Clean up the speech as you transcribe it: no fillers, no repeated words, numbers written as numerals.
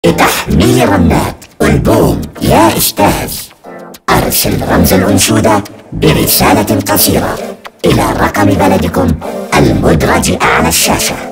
بتحميل رنات ألبوم يا أستاذ. أرسل رمز الأنشودة برسالة قصيرة إلى رقم بلدكم المدرج أعلى الشاشة.